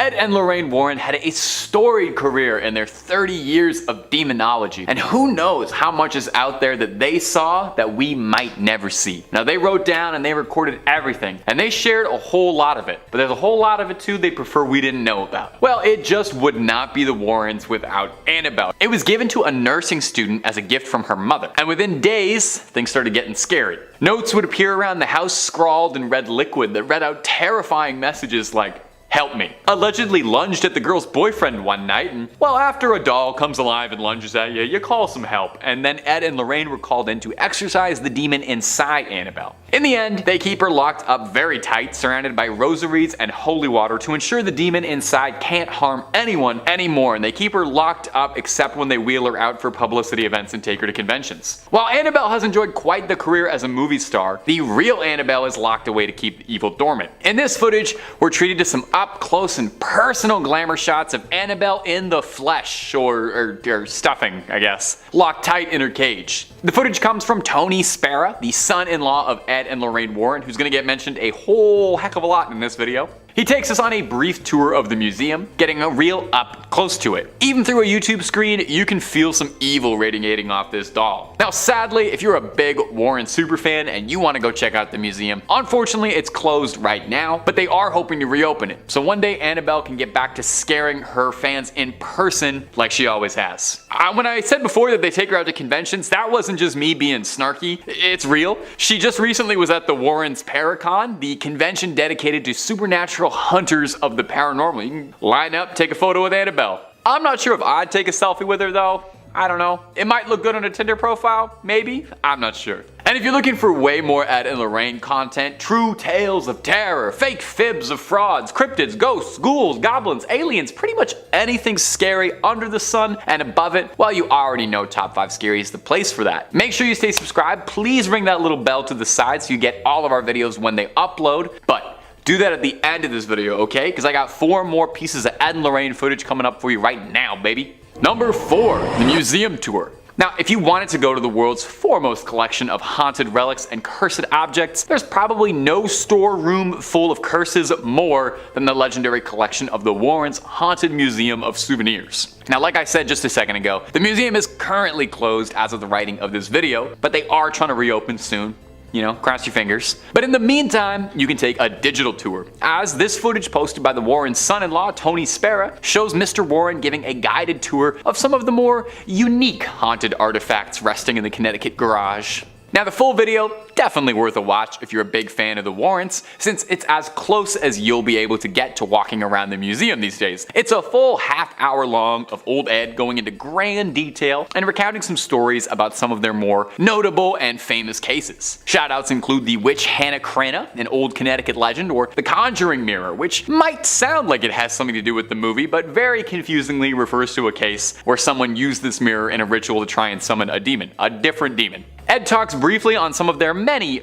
Ed and Lorraine Warren had a storied career in their 30 years of demonology, and who knows how much is out there that they saw that we might never see. Now, they wrote down and they recorded everything, and they shared a whole lot of it, but there's a whole lot of it too they prefer we didn't know about. Well, it just would not be the Warrens without Annabelle. It was given to a nursing student as a gift from her mother, and within days, things started getting scary. Notes would appear around the house scrawled in red liquid that read out terrifying messages like, "Help me." Allegedly lunged at the girl's boyfriend one night, and well, after a doll comes alive and lunges at you, you call some help. And then Ed and Lorraine were called in to exorcise the demon inside Annabelle. In the end, they keep her locked up very tight, surrounded by rosaries and holy water to ensure the demon inside can't harm anyone anymore, and they keep her locked up except when they wheel her out for publicity events and take her to conventions. While Annabelle has enjoyed quite the career as a movie star, the real Annabelle is locked away to keep the evil dormant. In this footage, we're treated to some up close and personal glamour shots of Annabelle in the flesh, or stuffing, I guess, locked tight in her cage. The footage comes from Tony Spera, the son-in-law of Ed and Lorraine Warren, who's gonna get mentioned a whole heck of a lot in this video. He takes us on a brief tour of the museum, getting a real up close to it. Even through a YouTube screen, you can feel some evil radiating off this doll. Now, sadly, if you're a big Warren superfan and you want to go check out the museum, unfortunately it's closed right now, but they are hoping to reopen it. So one day Annabelle can get back to scaring her fans in person like she always has. When I said before that they take her out to conventions, that wasn't just me being snarky, it's real. She just recently was at the Warrens Paracon, the convention dedicated to supernatural hunters of the paranormal. You can line up, take a photo with Annabelle. I'm not sure if I'd take a selfie with her though. I don't know. It might look good on a Tinder profile, maybe? I'm not sure. And if you're looking for way more Ed and Lorraine content, true tales of terror, fake fibs of frauds, cryptids, ghosts, ghouls, goblins, aliens, pretty much anything scary under the sun and above it, well, you already know Top 5 Scary is the place for that. Make sure you stay subscribed. Please ring that little bell to the side so you get all of our videos when they upload. But do that at the end of this video, okay? Because I got 4 more pieces of Ed and Lorraine footage coming up for you right now, baby. Number 4, the museum tour. Now, if you wanted to go to the world's foremost collection of haunted relics and cursed objects, there's probably no storeroom full of curses more than the legendary collection of the Warrens' Haunted Museum of Souvenirs. Now, like I said just a second ago, the museum is currently closed as of the writing of this video, but they are trying to reopen soon. You know, cross your fingers. But in the meantime, you can take a digital tour, as this footage posted by the Warren's son-in-law, Tony Spera, shows Mr. Warren giving a guided tour of some of the more unique haunted artifacts resting in the Connecticut garage. Now, the full video, definitely worth a watch if you're a big fan of the Warrens, since it's as close as you'll be able to get to walking around the museum these days. It's a full half-hour long of old Ed going into grand detail and recounting some stories about some of their more notable and famous cases. Shoutouts include the witch Hannah Cranna, an old Connecticut legend, or the Conjuring Mirror, which might sound like it has something to do with the movie, but very confusingly refers to a case where someone used this mirror in a ritual to try and summon a demon, a different demon. Ed talks briefly on some of their many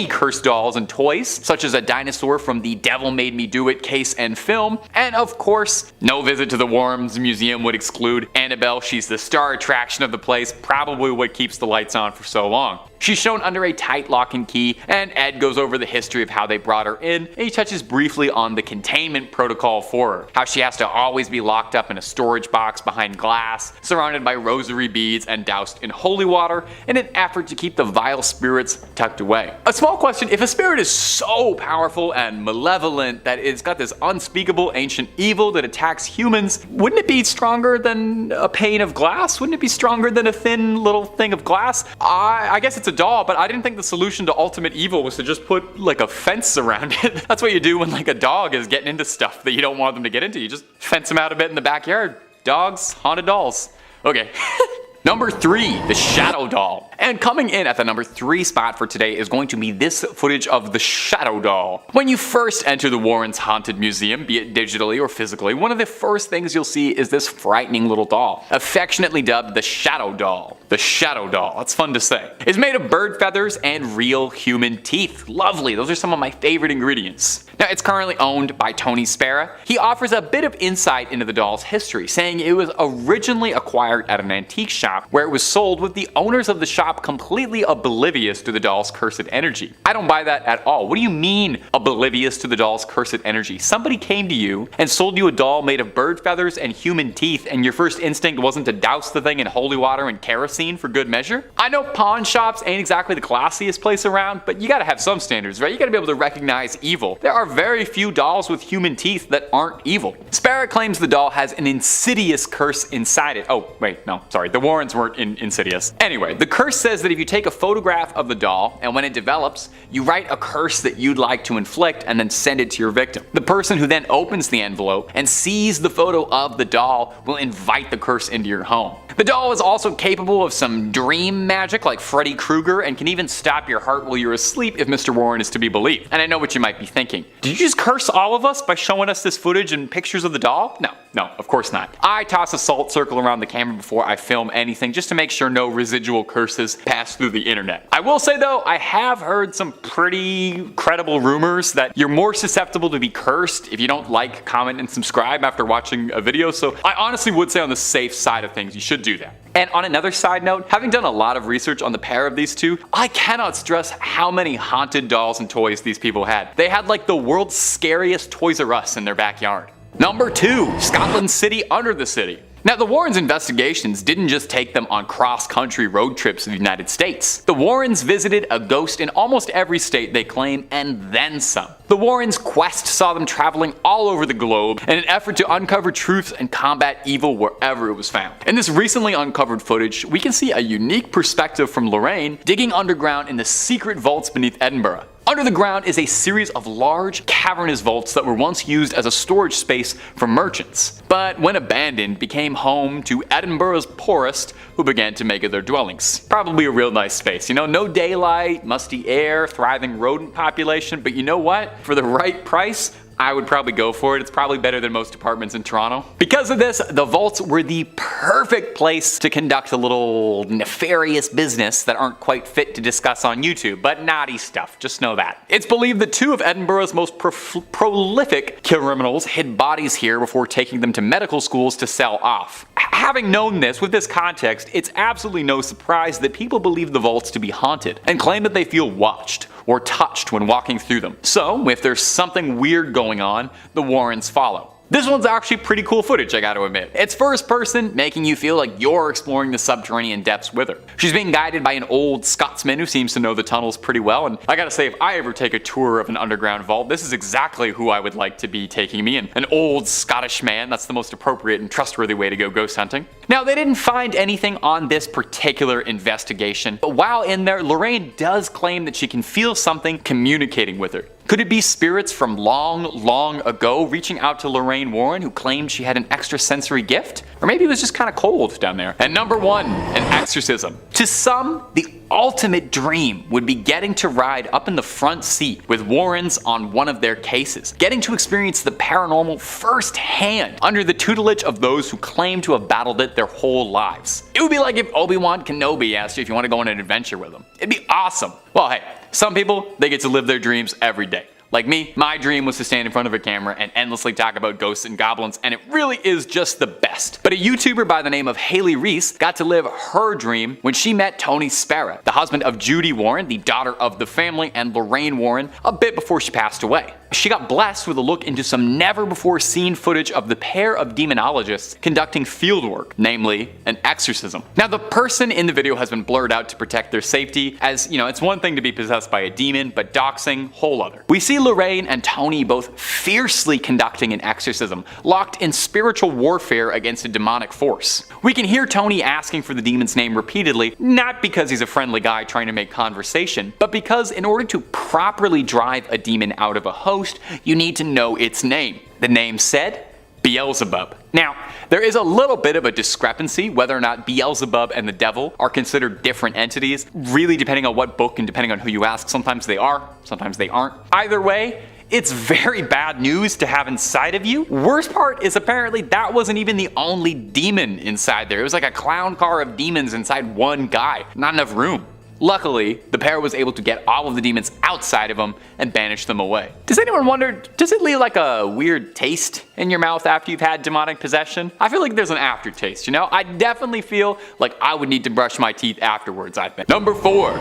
cursed dolls and toys, such as a dinosaur from the Devil Made Me Do It case and film, and of course, no visit to the Warrens Museum would exclude Annabelle. She's the star attraction of the place, probably what keeps the lights on for so long. She's shown under a tight lock and key, and Ed goes over the history of how they brought her in, and he touches briefly on the containment protocol for her, how she has to always be locked up in a storage box behind glass, surrounded by rosary beads and doused in holy water, in an effort to keep the vile spirits tucked away. A small question: if a spirit is so powerful and malevolent that it's got this unspeakable ancient evil that attacks humans, wouldn't it be stronger than a pane of glass? Wouldn't it be stronger than a thin little thing of glass? I guess it's a doll, but I didn't think the solution to ultimate evil was to just put like a fence around it. That's what you do when like a dog is getting into stuff that you don't want them to get into. You just fence them out a bit in the backyard. Dogs, haunted dolls. Okay. Number 3, the Shadow Doll. And coming in at the number 3 spot for today is going to be this footage of the Shadow Doll. When you first enter the Warrens Haunted Museum, be it digitally or physically, one of the first things you'll see is this frightening little doll, affectionately dubbed the Shadow Doll. The Shadow Doll, that's fun to say. It's made of bird feathers and real human teeth. Lovely, those are some of my favorite ingredients. Now, it's currently owned by Tony Spera. He offers a bit of insight into the doll's history, saying it was originally acquired at an antique shop shop where it was sold with the owners of the shop completely oblivious to the doll's cursed energy. I don't buy that at all. What do you mean oblivious to the doll's cursed energy? Somebody came to you and sold you a doll made of bird feathers and human teeth, and your first instinct wasn't to douse the thing in holy water and kerosene for good measure? I know pawn shops ain't exactly the classiest place around, but you gotta have some standards, right? You gotta be able to recognize evil. There are very few dolls with human teeth that aren't evil. Sparrow claims the doll has an insidious curse inside it. Oh, wait, no, sorry, the Warrens weren't insidious. Anyway, the curse says that if you take a photograph of the doll, and when it develops, you write a curse that you'd like to inflict and then send it to your victim. The person who then opens the envelope and sees the photo of the doll will invite the curse into your home. The doll is also capable of some dream magic like Freddy Krueger and can even stop your heart while you're asleep if Mr. Warren is to be believed. And I know what you might be thinking. Did you just curse all of us by showing us this footage and pictures of the doll? No, of course not. I toss a salt circle around the camera before I film anything just to make sure no residual curses pass through the internet. I will say though, I have heard some pretty credible rumors that you're more susceptible to be cursed if you don't like, comment, and subscribe after watching a video, so I honestly would say on the safe side of things, you should do that. And on another side note, having done a lot of research on the pair of these two, I cannot stress how many haunted dolls and toys these people had. They had like the world's scariest Toys R Us in their backyard. Number 2, Scotland City under the city. Now, the Warrens' investigations didn't just take them on cross-country road trips in the United States. The Warrens visited a ghost in almost every state they claim, and then some. The Warrens' quest saw them traveling all over the globe in an effort to uncover truth and combat evil wherever it was found. In this recently uncovered footage, we can see a unique perspective from Lorraine digging underground in the secret vaults beneath Edinburgh. Under the ground is a series of large, cavernous vaults that were once used as a storage space for merchants, but when abandoned became home to Edinburgh's poorest, who began to make it their dwellings. Probably a real nice space, you know, no daylight, musty air, thriving rodent population, but you know what? For the right price, I would probably go for it. It's probably better than most apartments in Toronto. Because of this, the vaults were the perfect place to conduct a little nefarious business that aren't quite fit to discuss on YouTube, but naughty stuff, just know that. It's believed that 2 of Edinburgh's most prolific criminals hid bodies here before taking them to medical schools to sell off. Having known this, with this context, it's absolutely no surprise that people believe the vaults to be haunted and claim that they feel watched or touched when walking through them. So, if there's something weird going on, the Warrens follow. This one's actually pretty cool footage, I gotta admit. It's first person, making you feel like you're exploring the subterranean depths with her. She's being guided by an old Scotsman who seems to know the tunnels pretty well, and I gotta say, if I ever take a tour of an underground vault, this is exactly who I would like to be taking me, and an old Scottish man. That's the most appropriate and trustworthy way to go ghost hunting. Now, they didn't find anything on this particular investigation, but while in there, Lorraine does claim that she can feel something communicating with her. Could it be spirits from long ago reaching out to Lorraine Warren, who claimed she had an extrasensory gift? Or maybe it was just kind of cold down there. And number 1, an exorcism. To some, the ultimate dream would be getting to ride up in the front seat with Warrens on one of their cases, getting to experience the paranormal firsthand under the tutelage of those who claim to have battled it their whole lives. It would be like if Obi-Wan Kenobi asked you if you want to go on an adventure with him. It'd be awesome. Well, hey, some people, they get to live their dreams every day. Like me, my dream was to stand in front of a camera and endlessly talk about ghosts and goblins, and it really is just the best. But a YouTuber by the name of Haley Reese got to live her dream when she met Tony Sparrow, the husband of Judy Warren, the daughter of the family, and Lorraine Warren, a bit before she passed away. She got blessed with a look into some never-before-seen footage of the pair of demonologists conducting fieldwork, namely an exorcism. Now, the person in the video has been blurred out to protect their safety, as, you know, it's one thing to be possessed by a demon, but doxing, whole other. We see Lorraine and Tony both fiercely conducting an exorcism, locked in spiritual warfare against a demonic force. We can hear Tony asking for the demon's name repeatedly, not because he's a friendly guy trying to make conversation, but because in order to properly drive a demon out of a host, you need to know its name. The name said, Beelzebub. Now, there is a little bit of a discrepancy whether or not Beelzebub and the devil are considered different entities, really depending on what book and depending on who you ask. Sometimes they are, sometimes they aren't. Either way, it's very bad news to have inside of you. Worst part is apparently that wasn't even the only demon inside there. It was like a clown car of demons inside one guy. Not enough room. Luckily, the pair was able to get all of the demons outside of them and banish them away. Does anyone wonder, does it leave like a weird taste in your mouth after you've had demonic possession? I feel like there's an aftertaste, you know? I definitely feel like I would need to brush my teeth afterwards, I think. Number 4.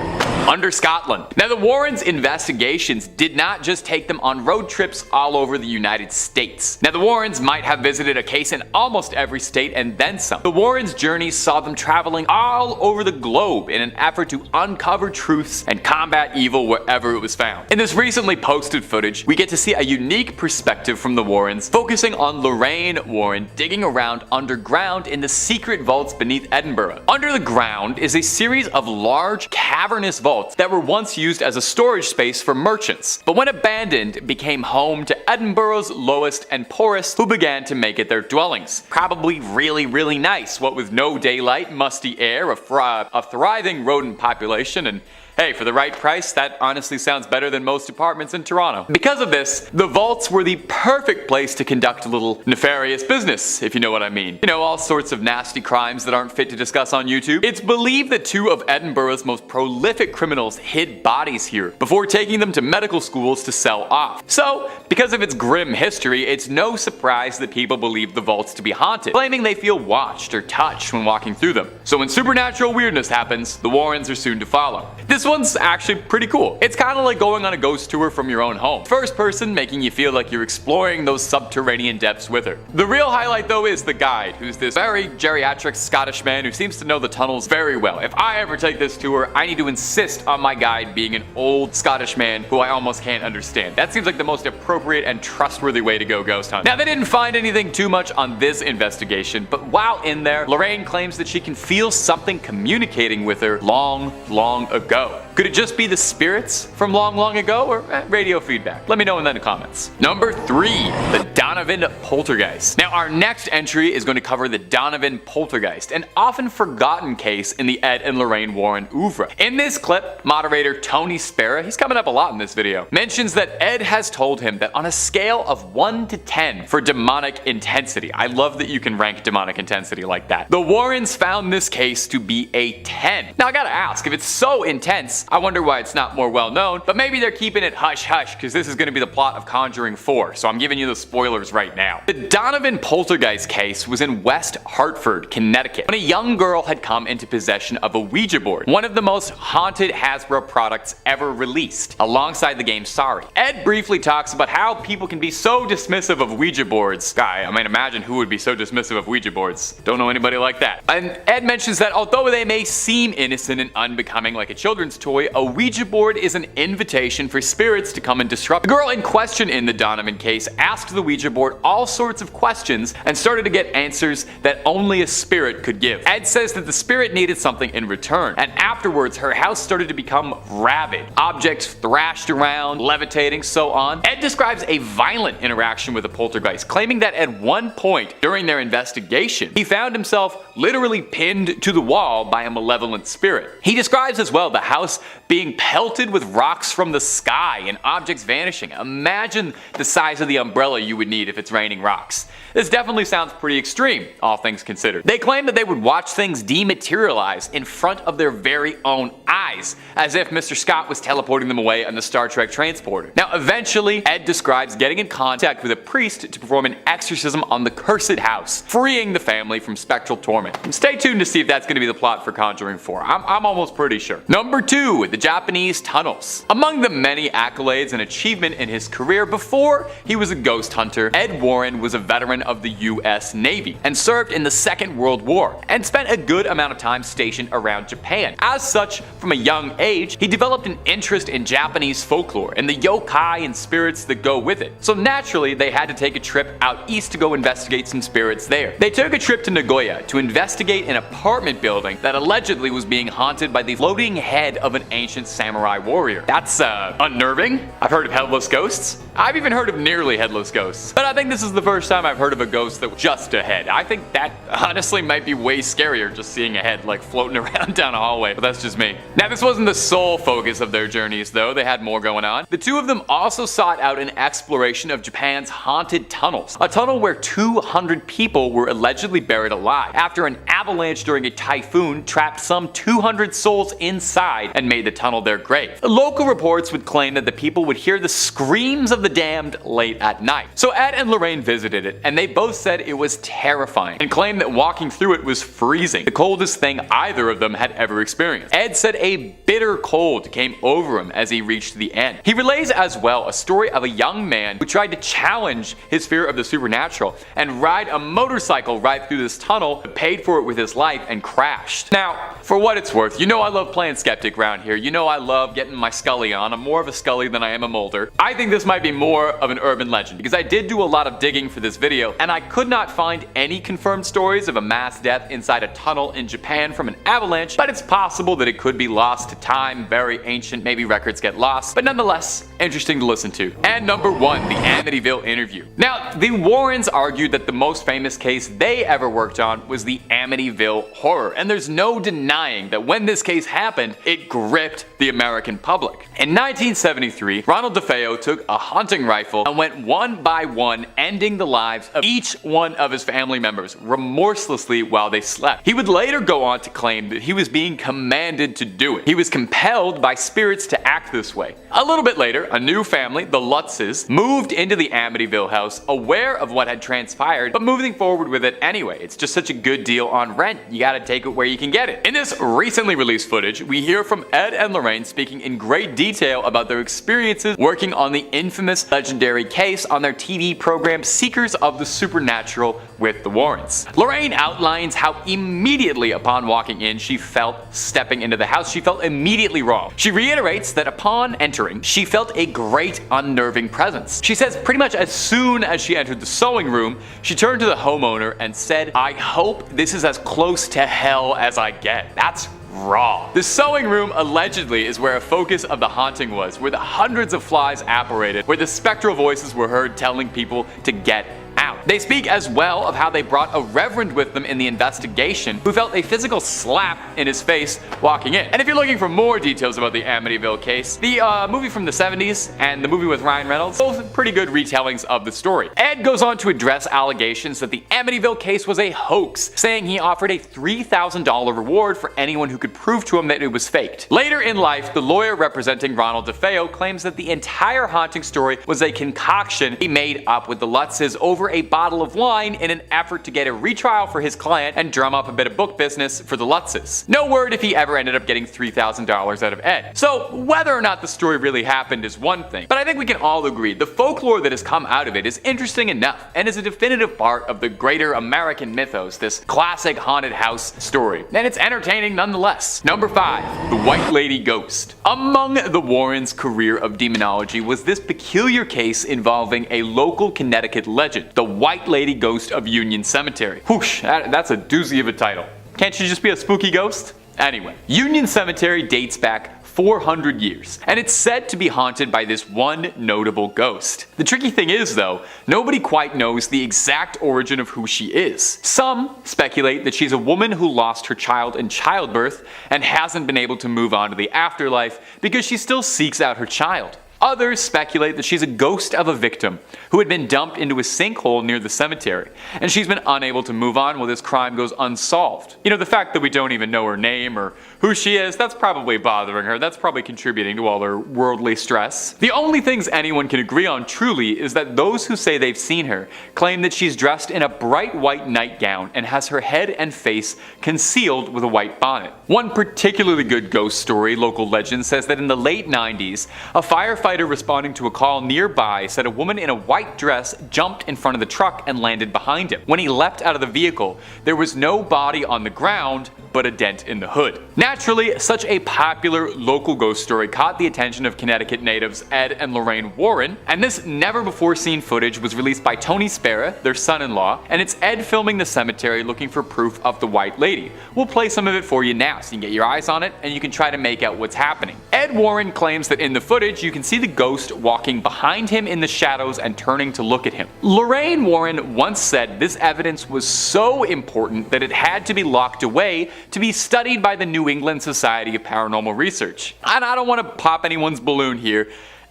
Under Scotland. Now, the Warrens' investigations did not just take them on road trips all over the United States. Now, the Warrens might have visited a case in almost every state and then some. The Warrens' journeys saw them traveling all over the globe in an effort to uncover truths and combat evil wherever it was found. In this recently posted footage, we get to see a unique perspective from the Warrens, focusing on Lorraine Warren digging around underground in the secret vaults beneath Edinburgh. Under the ground is a series of large, cavernous vaults that were once used as a storage space for merchants, but when abandoned, became home to Edinburgh's lowest and poorest, who began to make it their dwellings. Probably really nice, what with no daylight, musty air, a thriving rodent population, and hey, for the right price, that honestly sounds better than most apartments in Toronto. Because of this, the vaults were the perfect place to conduct a little nefarious business, if you know what I mean. You know, all sorts of nasty crimes that aren't fit to discuss on YouTube. It's believed that 2 of Edinburgh's most prolific criminals hid bodies here before taking them to medical schools to sell off. So, because of its grim history, it's no surprise that people believe the vaults to be haunted, claiming they feel watched or touched when walking through them. So when supernatural weirdness happens, the Warrens are soon to follow. This one's actually pretty cool. It's kind of like going on a ghost tour from your own home. First person, making you feel like you're exploring those subterranean depths with her. The real highlight though is the guide, who's this very geriatric Scottish man who seems to know the tunnels very well. If I ever take this tour, I need to insist on my guide being an old Scottish man who I almost can't understand. That seems like the most appropriate and trustworthy way to go ghost hunt. Now, they didn't find anything too much on this investigation, but while in there, Lorraine claims that she can feel something communicating with her long ago. Could it just be the spirits from long ago, or radio feedback? Let me know in the comments. Number 3, the Donovan Poltergeist. Now, our next entry is going to cover the Donovan Poltergeist, an often forgotten case in the Ed and Lorraine Warren oeuvre. In this clip, moderator Tony Spera, he's coming up a lot in this video, mentions that Ed has told him that on a scale of 1 to 10 for demonic intensity, I love that you can rank demonic intensity like that, the Warrens found this case to be a 10. Now, I gotta ask, if it's so intense, I wonder why it's not more well known, but maybe they're keeping it hush hush because this is going to be the plot of Conjuring 4, so I'm giving you the spoilers right now. The Donovan Poltergeist case was in West Hartford, Connecticut, when a young girl had come into possession of a Ouija board, one of the most haunted Hasbro products ever released, alongside the game Sorry. Ed briefly talks about how people can be so dismissive of Ouija boards. I mean, imagine who would be so dismissive of Ouija boards. Don't know anybody like that. And Ed mentions that although they may seem innocent and unbecoming like a children's toy, a Ouija board is an invitation for spirits to come and disrupt. The girl in question in the Donovan case asked the Ouija board all sorts of questions and started to get answers that only a spirit could give. Ed says that the spirit needed something in return, and afterwards her house started to become rabid. Objects thrashed around, levitating, so on. Ed describes a violent interaction with the poltergeist, claiming that at one point during their investigation, he found himself literally pinned to the wall by a malevolent spirit. He describes as well the house being pelted with rocks from the sky and objects vanishing. Imagine the size of the umbrella you would need if it's raining rocks. This definitely sounds pretty extreme, all things considered. They claim that they would watch things dematerialize in front of their very own eyes, as if Mr. Scott was teleporting them away on the Star Trek transporter. Now, eventually, Ed describes getting in contact with a priest to perform an exorcism on the cursed house, freeing the family from spectral torment. And stay tuned to see if that's going to be the plot for Conjuring 4. I'm almost pretty sure. Number 2, the Japanese tunnels. Among the many accolades and achievement in his career before he was a ghost hunter, Ed Warren was a veteran of the US Navy and served in the Second World War and spent a good amount of time stationed around Japan. As such, from a young age, he developed an interest in Japanese folklore and the yokai and spirits that go with it. So naturally, they had to take a trip out east to go investigate some spirits there. They took a trip to Nagoya to investigate an apartment building that allegedly was being haunted by the floating head of an ancient samurai warrior. That's unnerving. I've heard of headless ghosts. I've even heard of nearly headless ghosts. But I think this is the first time I've heard of a ghost that was just a head. I think that honestly might be way scarier, just seeing a head like floating around down a hallway, but that's just me. Now, this wasn't the sole focus of their journeys though. They had more going on. The two of them also sought out an exploration of Japan's haunted tunnels, a tunnel where 200 people were allegedly buried alive after an avalanche during a typhoon trapped some 200 souls inside and and made the tunnel their grave. Local reports would claim that the people would hear the screams of the damned late at night. So Ed and Lorraine visited it, and they both said it was terrifying and claimed that walking through it was freezing, the coldest thing either of them had ever experienced. Ed said a bitter cold came over him as he reached the end. He relays as well a story of a young man who tried to challenge his fear of the supernatural and ride a motorcycle right through this tunnel, paid for it with his life, and crashed. Now, for what it's worth, you know I love playing skeptic around here. You know I love getting my Scully on. I'm more of a Scully than I am a Mulder. I think this might be more of an urban legend because I did do a lot of digging for this video and I could not find any confirmed stories of a mass death inside a tunnel in Japan from an avalanche, but it's possible that it could be lost to time, very ancient, maybe records get lost, but nonetheless, interesting to listen to. And number 1, the Amityville interview. Now, the Warrens argued that the most famous case they ever worked on was the Amityville Horror, and there's no denying that when this case happened, it gripped the American public. In 1973, Ronald DeFeo took a hunting rifle and went one by one, ending the lives of each one of his family members remorselessly while they slept. He would later go on to claim that he was being commanded to do it. He was compelled by spirits to act this way. A little bit later, a new family, the Lutzes, moved into the Amityville house, aware of what had transpired, but moving forward with it anyway. It's just such a good deal on rent. You gotta take it where you can get it. In this recently released footage, we hear from Ed and Lorraine speaking in great detail about their experiences working on the infamous legendary case on their TV program Seekers of the Supernatural with the Warrens. Lorraine outlines how immediately upon walking in she felt stepping into the house, she felt immediately wrong. She reiterates that upon entering, she felt a great unnerving presence. She says pretty much as soon as she entered the sewing room, she turned to the homeowner and said, "I hope this is as close to hell as I get." That's raw. The sewing room allegedly is where a focus of the haunting was, where the hundreds of flies apparated, where the spectral voices were heard telling people to get out. They speak as well of how they brought a reverend with them in the investigation who felt a physical slap in his face walking in. And if you're looking for more details about the Amityville case, the movie from the 70s and the movie with Ryan Reynolds, both pretty good retellings of the story. Ed goes on to address allegations that the Amityville case was a hoax, saying he offered a $3,000 reward for anyone who could prove to him that it was faked. Later in life, the lawyer representing Ronald DeFeo claims that the entire haunting story was a concoction he made up with the Lutzes over a bottle of wine in an effort to get a retrial for his client and drum up a bit of book business for the Lutzes. No word if he ever ended up getting $3,000 out of Ed. So whether or not the story really happened is one thing, but I think we can all agree the folklore that has come out of it is interesting enough and is a definitive part of the greater American mythos, this classic haunted house story. And it's entertaining nonetheless. Number 5, the White Lady Ghost. Among the Warrens' career of demonology was this peculiar case involving a local Connecticut legend, the White Lady Ghost of Union Cemetery. Whoosh, that's a doozy of a title. Can't she just be a spooky ghost? Anyway, Union Cemetery dates back 400 years, and it's said to be haunted by this one notable ghost. The tricky thing is though, nobody quite knows the exact origin of who she is. Some speculate that she's a woman who lost her child in childbirth and hasn't been able to move on to the afterlife because she still seeks out her child. Others speculate that she's a ghost of a victim who had been dumped into a sinkhole near the cemetery, and she's been unable to move on while this crime goes unsolved. You know, the fact that we don't even know her name or who she is, that's probably bothering her, that's probably contributing to all her worldly stress. The only things anyone can agree on truly is that those who say they've seen her claim that she's dressed in a bright white nightgown and has her head and face concealed with a white bonnet. One particularly good ghost story, local legend, says that in the late 90s, a firefighter responding to a call nearby said a woman in a white dress jumped in front of the truck and landed behind him. When he leapt out of the vehicle, there was no body on the ground, but a dent in the hood. Naturally, such a popular local ghost story caught the attention of Connecticut natives Ed and Lorraine Warren, and this never-before-seen footage was released by Tony Spera, their son-in-law, and it's Ed filming the cemetery looking for proof of the White Lady. We'll play some of it for you now so you can get your eyes on it and you can try to make out what's happening. Ed Warren claims that in the footage you can see the ghost walking behind him in the shadows and turning to look at him. Lorraine Warren once said this evidence was so important that it had to be locked away to be studied by the New England Society of Paranormal Research. And I don't want to pop anyone's balloon here.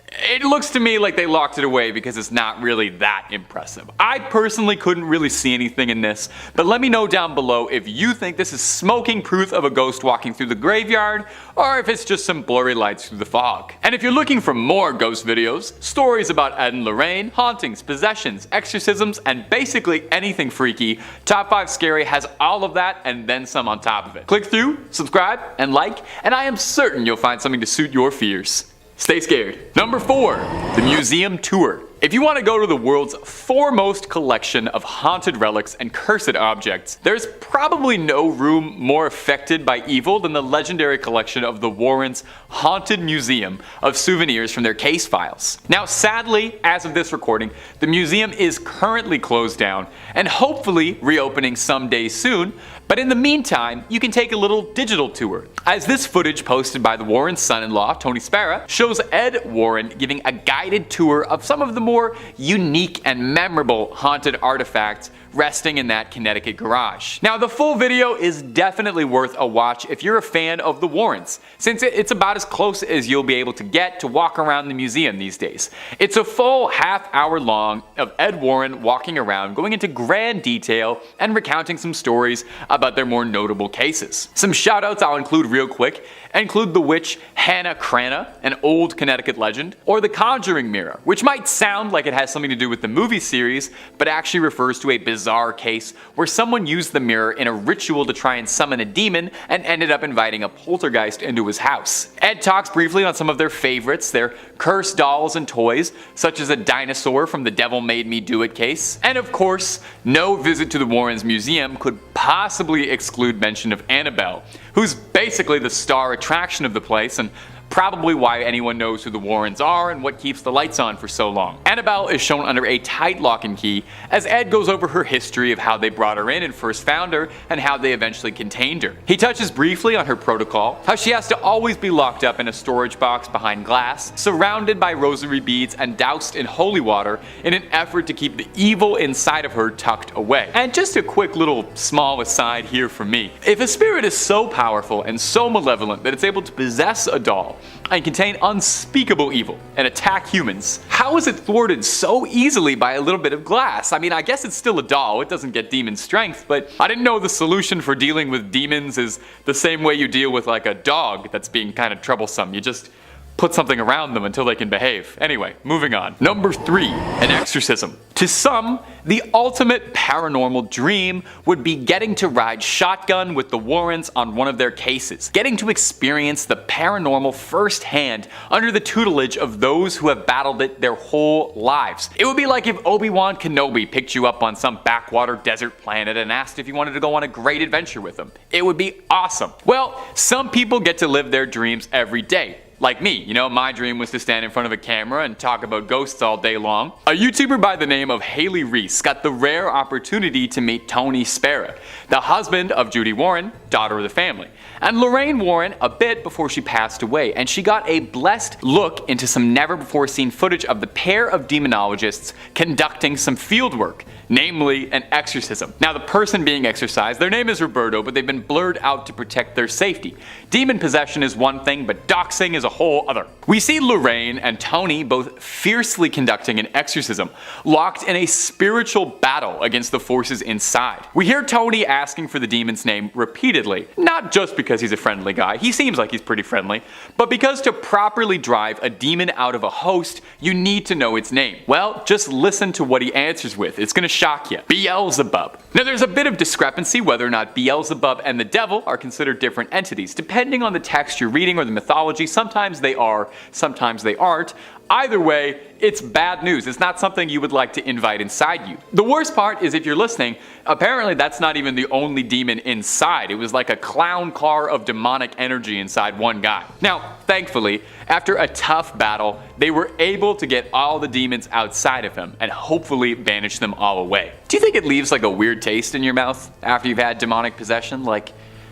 it looks to me like they locked it away because it's not really that impressive. I personally couldn't really see anything in this, but let me know down below if you think this is smoking proof of a ghost walking through the graveyard, or if it's just some blurry lights through the fog. And if you're looking for more ghost videos, stories about Ed and Lorraine, hauntings, possessions, exorcisms, and basically anything freaky, Top 5 Scary has all of that and then some on top of it. Click through, subscribe, and like, and I am certain you'll find something to suit your fears. Stay scared. Number 4, the museum tour. If you want to go to the world's foremost collection of haunted relics and cursed objects, there's probably no room more affected by evil than the legendary collection of the Warrens' Haunted Museum of souvenirs from their case files. Now, sadly, as of this recording, the museum is currently closed down and hopefully reopening someday soon, but in the meantime, you can take a little digital tour. As this footage posted by the Warrens' son-in-law, Tony Spera, shows Ed Warren giving a guided tour of some of the more unique and memorable haunted artifacts resting in that Connecticut garage. Now, the full video is definitely worth a watch if you're a fan of the Warrens, since it's about as close as you'll be able to get to walk around the museum these days. It's a full half-hour long of Ed Warren walking around, going into grand detail and recounting some stories about their more notable cases. Some shoutouts I'll include real quick include the witch Hannah Cranna, an old Connecticut legend, or the Conjuring Mirror, which might sound like it has something to do with the movie series, but actually refers to a bizarre case where someone used the mirror in a ritual to try and summon a demon and ended up inviting a poltergeist into his house. Ed talks briefly on some of their favorites, their cursed dolls and toys, such as a dinosaur from the Devil Made Me Do It case, and of course, no visit to the Warrens Museum could possibly exclude mention of Annabelle, who's basically the star attraction of the place and probably why anyone knows who the Warrens are and what keeps the lights on for so long. Annabelle is shown under a tight lock and key as Ed goes over her history of how they brought her in and first found her and how they eventually contained her. He touches briefly on her protocol, how she has to always be locked up in a storage box behind glass, surrounded by rosary beads and doused in holy water in an effort to keep the evil inside of her tucked away. And just a quick little small aside here from me. If a spirit is so powerful and so malevolent that it's able to possess a doll and contain unspeakable evil and attack humans, how is it thwarted so easily by a little bit of glass? I mean, I guess it's still a doll, it doesn't get demon strength, but I didn't know the solution for dealing with demons is the same way you deal with like a dog that's being kind of troublesome. You just put something around them until they can behave. Anyway, moving on. Number 3, an exorcism. To some, the ultimate paranormal dream would be getting to ride shotgun with the Warrens on one of their cases, getting to experience the paranormal firsthand under the tutelage of those who have battled it their whole lives. It would be like if Obi-Wan Kenobi picked you up on some backwater desert planet and asked if you wanted to go on a great adventure with him. It would be awesome. Well, some people get to live their dreams every day. Like me, you know, my dream was to stand in front of a camera and talk about ghosts all day long. A YouTuber by the name of Haley Reese got the rare opportunity to meet Tony Spera, the husband of Judy Warren, daughter of the family, and Lorraine Warren a bit before she passed away, and she got a blessed look into some never before seen footage of the pair of demonologists conducting some field work, namely an exorcism. Now, the person being exorcised, their name is Roberto, but they've been blurred out to protect their safety. Demon possession is one thing, but doxing is a whole other. We see Lorraine and Tony both fiercely conducting an exorcism, locked in a spiritual battle against the forces inside. We hear Tony asking for the demon's name repeatedly, not just because he's a friendly guy, he seems like he's pretty friendly, but because to properly drive a demon out of a host, you need to know its name. Well, just listen to what he answers with. It's gonna shock you. Beelzebub. Now, there's a bit of discrepancy whether or not Beelzebub and the devil are considered different entities, depending on the text you're reading or the mythology. Sometimes they are, sometimes they aren't. Either way, it's bad news. It's not something you would like to invite inside you. The worst part is if you're listening, apparently that's not even the only demon inside. It was like a clown car of demonic energy inside one guy. Now, thankfully, after a tough battle, they were able to get all the demons outside of him and hopefully banish them all away. Do you think it leaves like a weird taste in your mouth after you've had demonic possession? Like,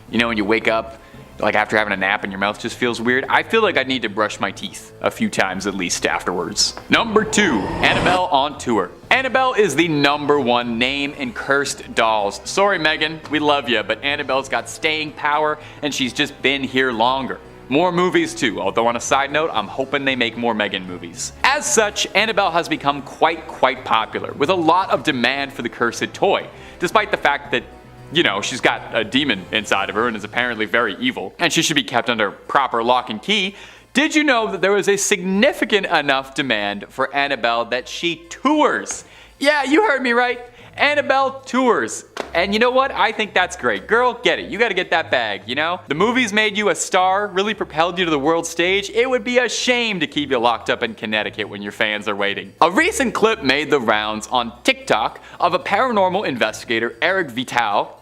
you know, when you wake up, like after having a nap and your mouth just feels weird? I feel like I need to brush my teeth a few times at least afterwards. Number 2, Annabelle on tour. Annabelle is the #1 name in cursed dolls. Sorry Megan, we love you, but Annabelle's got staying power and she's just been here longer. More movies too, although on a side note, I'm hoping they make more Megan movies. As such, Annabelle has become quite popular, with a lot of demand for the cursed toy, despite the fact that, you know, she's got a demon inside of her and is apparently very evil, and she should be kept under proper lock and key. Did you know that there was a significant enough demand for Annabelle that she tours? Yeah, you heard me right. Annabelle tours. And you know what? I think that's great. Girl, get it. You gotta get that bag, you know? The movies made you a star, really propelled you to the world stage. It would be a shame to keep you locked up in Connecticut when your fans are waiting. A recent clip made the rounds on TikTok of a paranormal investigator, Eric Vital,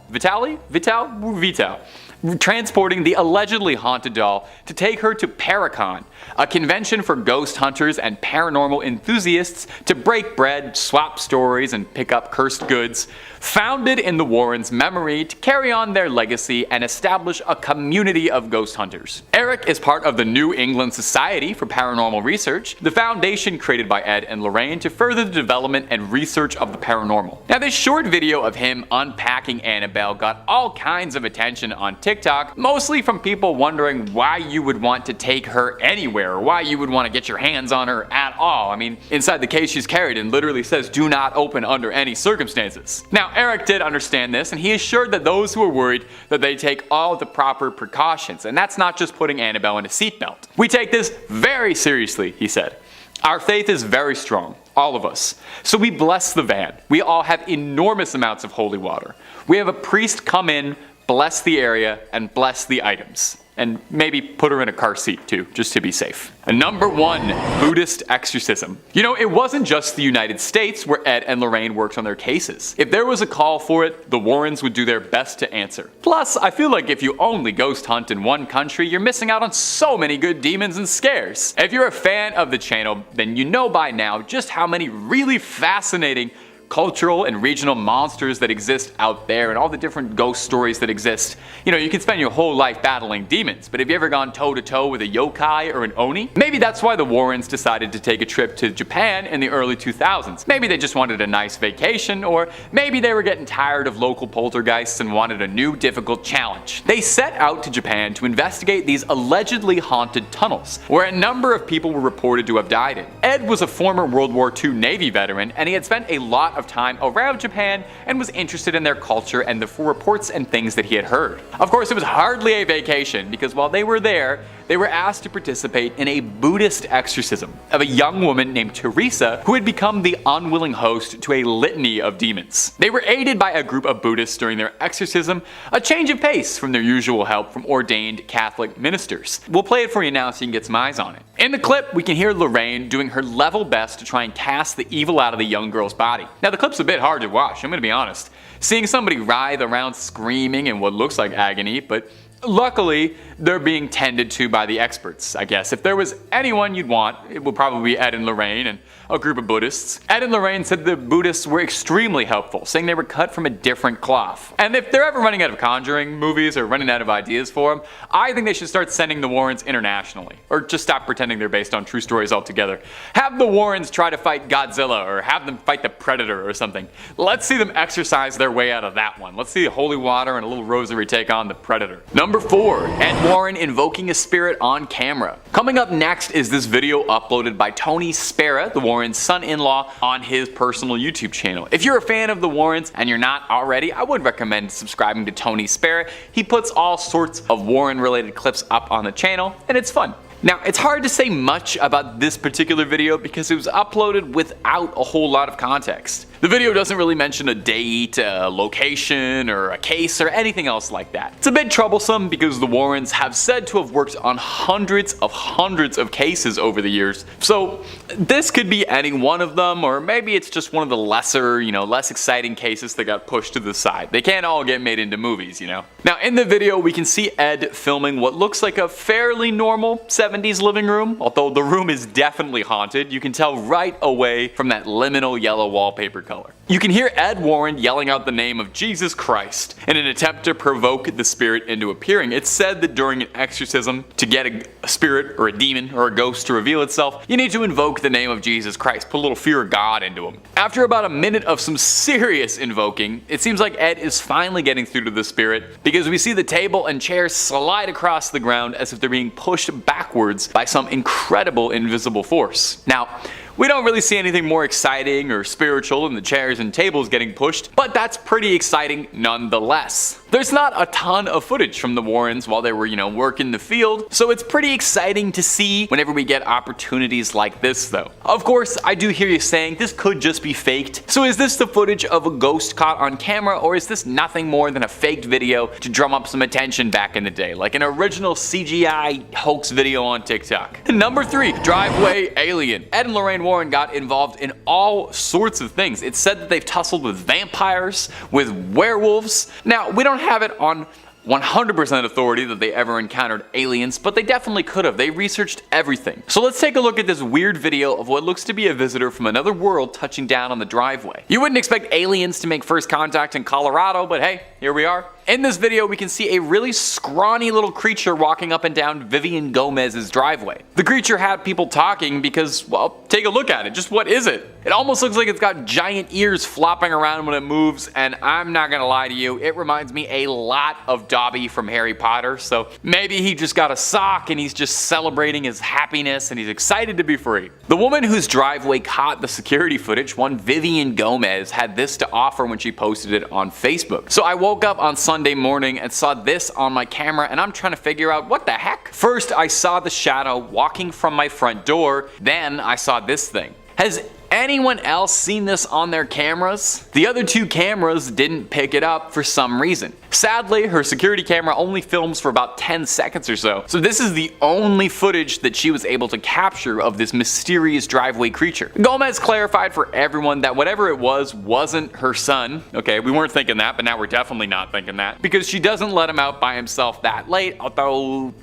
transporting the allegedly haunted doll to take her to Paracon, a convention for ghost hunters and paranormal enthusiasts to break bread, swap stories, and pick up cursed goods. Founded in the Warrens' memory to carry on their legacy and establish a community of ghost hunters. Eric is part of the New England Society for Paranormal Research, the foundation created by Ed and Lorraine to further the development and research of the paranormal. Now, this short video of him unpacking Annabelle got all kinds of attention on TikTok, mostly from people wondering why you would want to take her anywhere, or why you would want to get your hands on her at all. I mean, inside the case she's carried in literally says, "Do not open under any circumstances." Now, Eric did understand this, and he assured that those who are worried that they take all the proper precautions, and that's not just putting Annabelle in a seatbelt. "We take this very seriously," he said. "Our faith is very strong, all of us. So we bless the van. We all have enormous amounts of holy water. We have a priest come in, bless the area, and bless the items. And maybe put her in a car seat too, just to be safe." And number 1, Buddhist exorcism. You know, it wasn't just the United States where Ed and Lorraine worked on their cases. If there was a call for it, the Warrens would do their best to answer. Plus, I feel like if you only ghost hunt in one country, you're missing out on so many good demons and scares. If you're a fan of the channel, then you know by now just how many really fascinating cultural and regional monsters that exist out there and all the different ghost stories that exist. You know, you can spend your whole life battling demons, but have you ever gone toe to toe with a yokai or an oni? Maybe that's why the Warrens decided to take a trip to Japan in the early 2000s. Maybe they just wanted a nice vacation, or maybe they were getting tired of local poltergeists and wanted a new difficult challenge. They set out to Japan to investigate these allegedly haunted tunnels, where a number of people were reported to have died in. Ed was a former World War II Navy veteran, and he had spent a lot of time around Japan and was interested in their culture and the reports and things that he had heard. Of course, it was hardly a vacation, because while they were there, they were asked to participate in a Buddhist exorcism of a young woman named Teresa who had become the unwilling host to a litany of demons. They were aided by a group of Buddhists during their exorcism, a change of pace from their usual help from ordained Catholic ministers. We'll play it for you now so you can get some eyes on it. In the clip, we can hear Lorraine doing her level best to try and cast the evil out of the young girl's body. Now, the clip's a bit hard to watch, I'm gonna be honest. Seeing somebody writhe around screaming in what looks like agony, but luckily, they're being tended to by the experts, I guess. If there was anyone you'd want, it would probably be Ed and Lorraine and a group of Buddhists. Ed and Lorraine said the Buddhists were extremely helpful, saying they were cut from a different cloth. And if they're ever running out of Conjuring movies or running out of ideas for them, I think they should start sending the Warrens internationally. Or just stop pretending they're based on true stories altogether. Have the Warrens try to fight Godzilla, or have them fight the Predator or something. Let's see them exercise their way out of that one. Let's see holy water and a little rosary take on the Predator. Number 4, Ed Warren invoking a spirit on camera. Coming up next is this video uploaded by Tony Spera, the Warrens' son-in-law, on his personal YouTube channel. If you're a fan of the Warrens and you're not already, I would recommend subscribing to Tony Spera. He puts all sorts of Warren-related clips up on the channel, and it's fun. Now, it's hard to say much about this particular video because it was uploaded without a whole lot of context. The video doesn't really mention a date, a location, or a case, or anything else like that. It's a bit troublesome because the Warrens have said to have worked on hundreds of cases over the years. So this could be any one of them, or maybe it's just one of the lesser, less exciting cases that got pushed to the side. They can't all get made into movies, Now, in the video, we can see Ed filming what looks like a fairly normal 70s living room, although the room is definitely haunted. You can tell right away from that liminal yellow wallpaper color. color. You can hear Ed Warren yelling out the name of Jesus Christ in an attempt to provoke the spirit into appearing. It's said that during an exorcism, to get a spirit or a demon or a ghost to reveal itself, you need to invoke the name of Jesus Christ, put a little fear of God into him. After about a minute of some serious invoking, it seems like Ed is finally getting through to the spirit, because we see the table and chairs slide across the ground as if they're being pushed backwards by some incredible invisible force. Now, we don't really see anything more exciting or spiritual than the chairs and tables getting pushed, but that's pretty exciting nonetheless. There's not a ton of footage from the Warrens while they were, working the field, so it's pretty exciting to see whenever we get opportunities like this though. Of course, I do hear you saying this could just be faked. So is this the footage of a ghost caught on camera, or is this nothing more than a faked video to drum up some attention back in the day, like an original CGI hoax video on TikTok? Number 3, driveway alien. Ed and Lorraine Warren got involved in all sorts of things. It's said that they've tussled with vampires, with werewolves. Now, we don't have it on 100% authority that they ever encountered aliens, but they definitely could have. They researched everything. So let's take a look at this weird video of what looks to be a visitor from another world touching down on the driveway. You wouldn't expect aliens to make first contact in Colorado, but hey, here we are. In this video, we can see a really scrawny little creature walking up and down Vivian Gomez's driveway. The creature had people talking because, well, take a look at it. Just what is it? It almost looks like it's got giant ears flopping around when it moves, and I'm not gonna lie to you, it reminds me a lot of Dobby from Harry Potter, so maybe he just got a sock and he's just celebrating his happiness and he's excited to be free. The woman whose driveway caught the security footage, one Vivian Gomez, had this to offer when she posted it on Facebook. So I woke up on Sunday morning and saw this on my camera, and I'm trying to figure out what the heck. First, I saw the shadow walking from my front door, then I saw this thing. Has anyone else seen this on their cameras? The other 2 cameras didn't pick it up for some reason. Sadly, her security camera only films for about 10 seconds or so, so this is the only footage that she was able to capture of this mysterious driveway creature. Gomez clarified for everyone that whatever it was wasn't her son. Okay, we weren't thinking that, but now we're definitely not thinking that, because she doesn't let him out by himself that late, although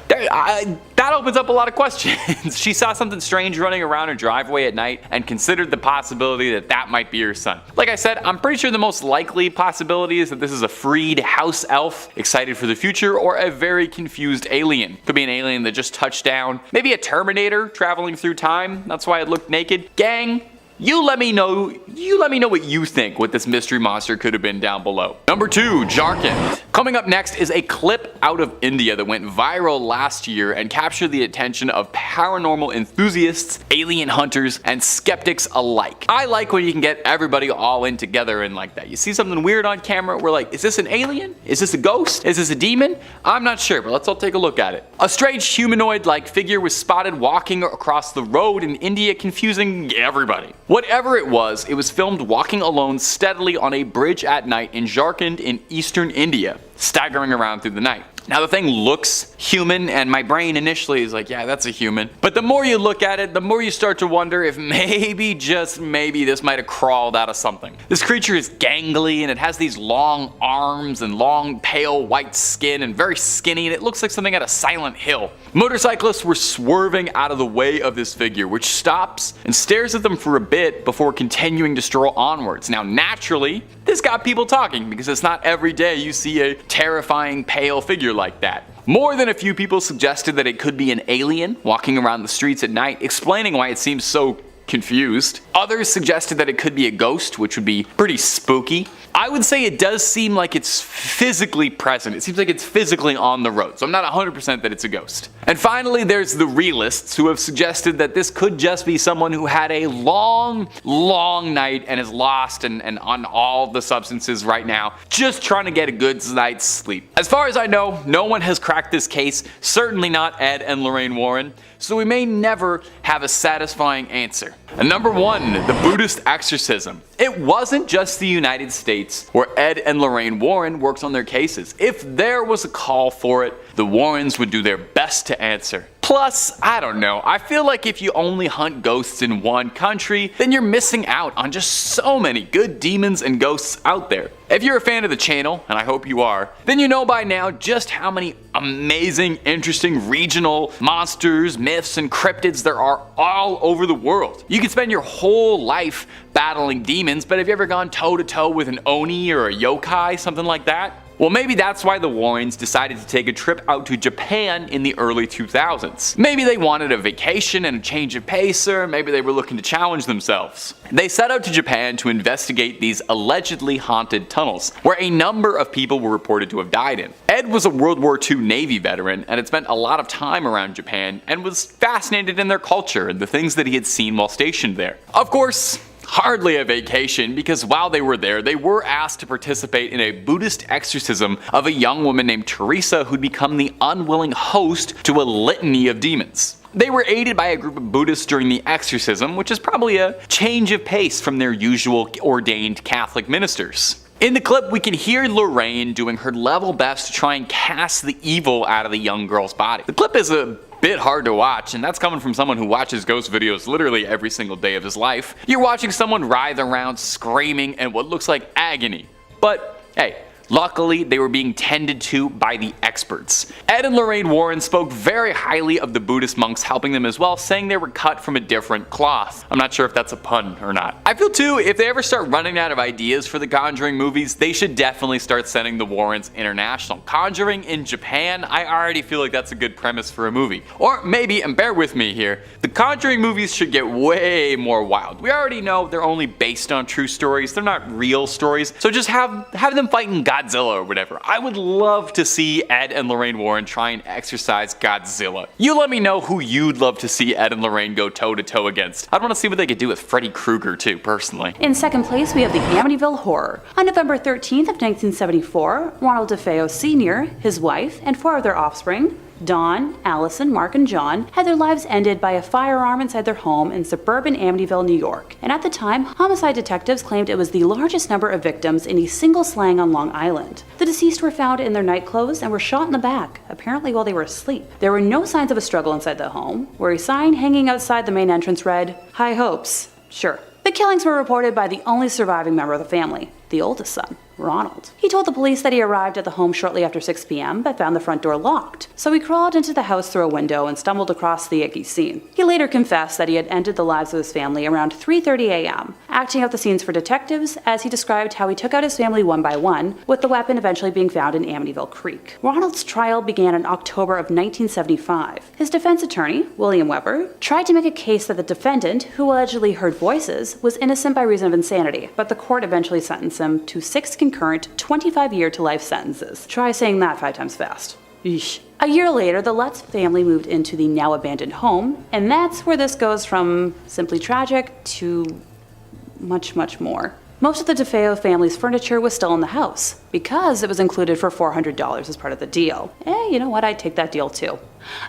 that opens up a lot of questions. She saw something strange running around her driveway at night and considered the possibility that that might be her son. Like I said, I'm pretty sure the most likely possibility is that this is a freed house elf excited for the future, or a very confused alien. Could be an alien that just touched down. Maybe a Terminator traveling through time. That's why it looked naked. Gang, you let me know what you think what this mystery monster could have been down below. Number 2, Jharkhand. Coming up next is a clip out of India that went viral last year and captured the attention of paranormal enthusiasts, alien hunters, and skeptics alike. I like when you can get everybody all in together and like that. You see something weird on camera, we're like, is this an alien? Is this a ghost? Is this a demon? I'm not sure, but let's all take a look at it. A strange humanoid-like figure was spotted walking across the road in India, confusing everybody. Whatever it was filmed walking alone steadily on a bridge at night in Jharkhand in eastern India, staggering around through the night. Now the thing looks human, and my brain initially is like, yeah, that's a human. But the more you look at it, the more you start to wonder if maybe, just maybe, this might have crawled out of something. This creature is gangly, and it has these long arms and long pale white skin and very skinny, and it looks like something out of Silent Hill. Motorcyclists were swerving out of the way of this figure, which stops and stares at them for a bit before continuing to stroll onwards. Now naturally, this got people talking, because it's not every day you see a terrifying pale figure like that. More than a few people suggested that it could be an alien walking around the streets at night, explaining why it seems so confused. Others suggested that it could be a ghost, which would be pretty spooky. I would say it does seem like it's physically present. It seems like it's physically on the road, so I'm not 100% that it's a ghost. And finally, there's the realists, who have suggested that this could just be someone who had a long night and is lost and on all the substances right now, just trying to get a good night's sleep. As far as I know, no one has cracked this case, certainly not Ed and Lorraine Warren, so we may never have a satisfying answer. And number 1, the Buddhist exorcism. It wasn't just the United States where Ed and Lorraine Warren worked on their cases. If there was a call for it, the Warrens would do their best to answer. Plus, I don't know, I feel like if you only hunt ghosts in one country, then you're missing out on just so many good demons and ghosts out there. If you're a fan of the channel, and I hope you are, then you know by now just how many amazing, interesting regional monsters, myths, and cryptids there are all over the world. You can spend your whole life battling demons, but have you ever gone toe-to-toe with an Oni or a yokai, something like that? Well, maybe that's why the Warrens decided to take a trip out to Japan in the early 2000s. Maybe they wanted a vacation and a change of pace, or maybe they were looking to challenge themselves. They set out to Japan to investigate these allegedly haunted tunnels, where a number of people were reported to have died in. Ed was a World War II Navy veteran and had spent a lot of time around Japan and was fascinated in their culture and the things that he had seen while stationed there. Of course, hardly a vacation, because while they were there, they were asked to participate in a Buddhist exorcism of a young woman named Teresa who'd become the unwilling host to a litany of demons. They were aided by a group of Buddhists during the exorcism, which is probably a change of pace from their usual ordained Catholic ministers. In the clip, we can hear Lorraine doing her level best to try and cast the evil out of the young girl's body. The clip is a bit hard to watch, and that's coming from someone who watches ghost videos literally every single day of his life. You're watching someone writhe around screaming in what looks like agony. But hey, luckily they were being tended to by the experts. Ed and Lorraine Warren spoke very highly of the Buddhist monks helping them as well, saying they were cut from a different cloth. I'm not sure if that's a pun or not. I feel too, if they ever start running out of ideas for the Conjuring movies, they should definitely start sending the Warrens international. Conjuring in Japan, I already feel like that's a good premise for a movie. Or maybe, and bear with me here, the Conjuring movies should get way more wild. We already know they're only based on true stories, they're not real stories, so just have them fighting Godzilla or whatever. I would love to see Ed and Lorraine Warren try and exorcise Godzilla. You let me know who you'd love to see Ed and Lorraine go toe-to-toe against. I'd want to see what they could do with Freddy Krueger too, personally. In second place, we have the Amityville Horror. On November 13th of 1974, Ronald DeFeo Sr., his wife, and 4 of their offspring, Dawn, Allison, Mark, and John, had their lives ended by a firearm inside their home in suburban Amityville, New York. And at the time, homicide detectives claimed it was the largest number of victims in a single slang on Long Island. The deceased were found in their nightclothes and were shot in the back, apparently while they were asleep. There were no signs of a struggle inside the home, where a sign hanging outside the main entrance read, "High hopes." Sure. The killings were reported by the only surviving member of the family, the oldest son, Ronald. He told the police that he arrived at the home shortly after 6 p.m. but found the front door locked, so he crawled into the house through a window and stumbled across the icky scene. He later confessed that he had ended the lives of his family around 3:30 a.m., acting out the scenes for detectives as he described how he took out his family one by one, with the weapon eventually being found in Amityville Creek. Ronald's trial began in October of 1975. His defense attorney, William Weber, tried to make a case that the defendant, who allegedly heard voices, was innocent by reason of insanity, but the court eventually sentenced him to 6 concurrent 25-year to life sentences. Try saying that 5 times fast. Eesh. A year later, the Lutz family moved into the now abandoned home, and that's where this goes from simply tragic to much, much more. Most of the DeFeo family's furniture was still in the house, because it was included for $400 as part of the deal. You know what, I'd take that deal too.